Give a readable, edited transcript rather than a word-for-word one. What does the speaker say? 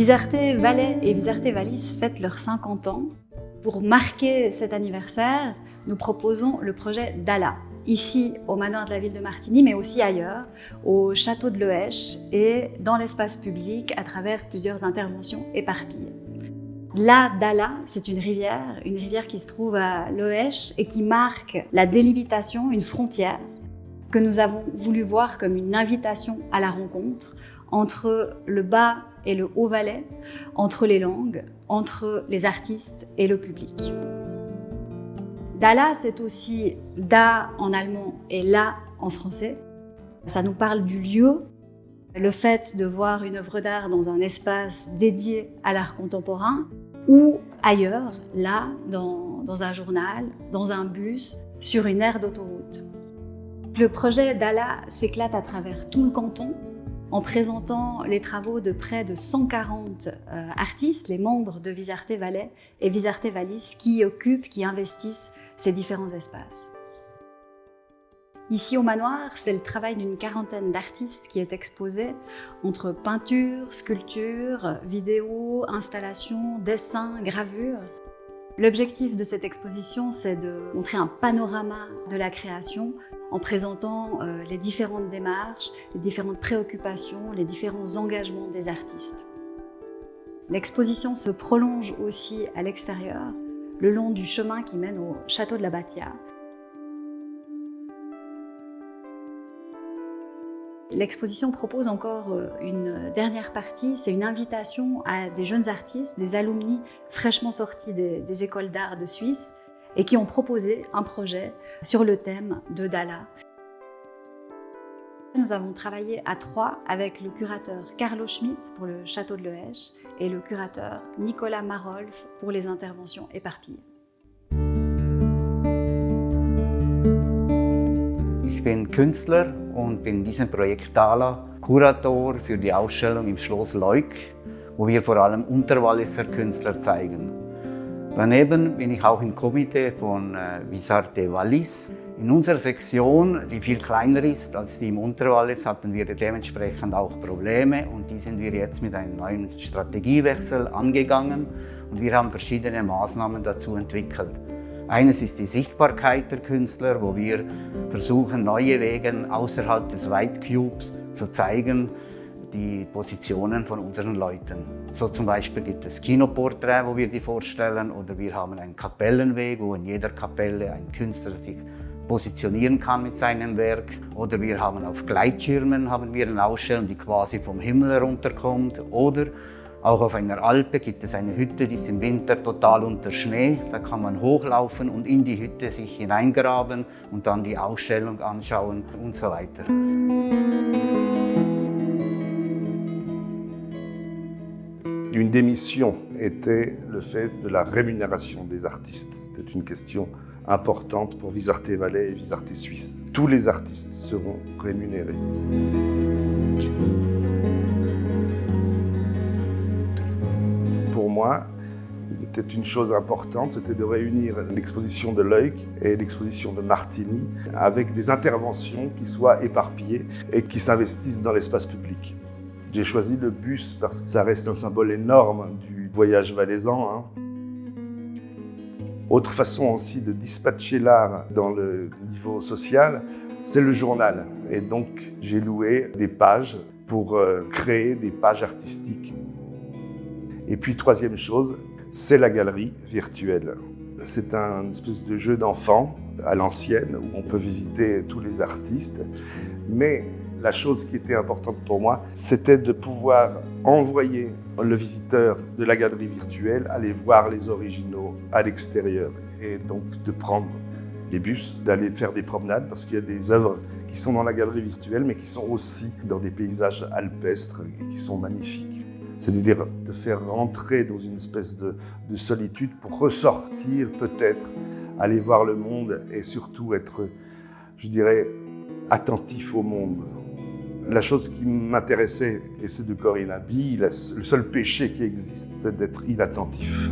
Visarté Valais et Visarté Vallis fêtent leurs 50 ans. Pour marquer cet anniversaire, nous proposons le projet Dala, ici au manoir de la ville de Martigny, mais aussi ailleurs, au château de Loèche et dans l'espace public à travers plusieurs interventions éparpillées. La Dala, c'est une rivière qui se trouve à Loèche et qui marque la délimitation, une frontière que nous avons voulu voir comme une invitation à la rencontre entre le bas et le haut Valais, entre les langues, entre les artistes et le public. Dala, c'est aussi Da en allemand et La en français. Ça nous parle du lieu, le fait de voir une œuvre d'art dans un espace dédié à l'art contemporain ou ailleurs, là, dans un journal, dans un bus, sur une aire d'autoroute. Le projet Dala s'éclate à travers tout le canton en présentant les travaux de près de 140 artistes, les membres de Visarté Valais et Visarté Vallis qui occupent, qui investissent ces différents espaces. Ici au manoir, c'est le travail d'une quarantaine d'artistes qui est exposé entre peinture, sculpture, vidéo, installation, dessin, gravure. L'objectif de cette exposition, c'est de montrer un panorama de la création en présentant les différentes démarches, les différentes préoccupations, les différents engagements des artistes. L'exposition se prolonge aussi à l'extérieur, le long du chemin qui mène au château de la Battia. L'exposition propose encore une dernière partie, c'est une invitation à des jeunes artistes, des alumni fraîchement sortis des écoles d'art de Suisse et qui ont proposé un projet sur le thème de Dala. Nous avons travaillé à 3 avec le curateur Carlo Schmitt pour le château de Loèche et le curateur Nicolas Marolf pour les interventions éparpillées. Ich bin Künstler und bin in diesem Projekt Dala Kurator für die Ausstellung im Schloss Leuk, wo wir vor allem Unterwalliser Künstler zeigen. Daneben bin ich auch im Komitee von Visarté Vallis. In unserer Sektion, die viel kleiner ist als die im Unterwallis, hatten wir dementsprechend auch Probleme und die sind wir jetzt mit einem neuen Strategiewechsel angegangen und wir haben verschiedene Maßnahmen dazu entwickelt. Eines ist die Sichtbarkeit der Künstler, wo wir versuchen, neue Wege außerhalb des White Cubes zu zeigen, die Positionen von unseren Leuten. So zum Beispiel gibt es Kinoporträt, wo wir die vorstellen, oder wir haben einen Kapellenweg, wo in jeder Kapelle ein Künstler sich positionieren kann mit seinem Werk. Oder wir haben auf Gleitschirmen eine Ausstellung, die quasi vom Himmel herunterkommt. Oder auch auf einer Alpe gibt es eine Hütte, die ist im Winter total unter Schnee. Da kann man hochlaufen und in die Hütte sich hineingraben und dann die Ausstellung anschauen und so weiter. Une des missions était le fait de la rémunération des artistes. C'était une question importante pour Visarté Valais et Visarté Suisse. Tous les artistes seront rémunérés. Pour moi, il était une chose importante, c'était de réunir l'exposition de Leuk et l'exposition de Martigny avec des interventions qui soient éparpillées et qui s'investissent dans l'espace public. J'ai choisi le bus parce que ça reste un symbole énorme du voyage valaisan. Autre façon aussi de dispatcher l'art dans le niveau social, c'est le journal. Et donc, j'ai loué des pages pour créer des pages artistiques. Et puis, troisième chose, c'est la galerie virtuelle. C'est un espèce de jeu d'enfant à l'ancienne où on peut visiter tous les artistes. Mais la chose qui était importante pour moi, c'était de pouvoir envoyer le visiteur de la galerie virtuelle aller voir les originaux à l'extérieur et donc de prendre les bus, d'aller faire des promenades parce qu'il y a des œuvres qui sont dans la galerie virtuelle mais qui sont aussi dans des paysages alpestres et qui sont magnifiques. C'est-à-dire de faire rentrer dans une espèce de solitude pour ressortir peut-être, aller voir le monde et surtout être, je dirais, attentif au monde. La chose qui m'intéressait, et c'est de Corinne Aby, le seul péché qui existe, c'est d'être inattentif.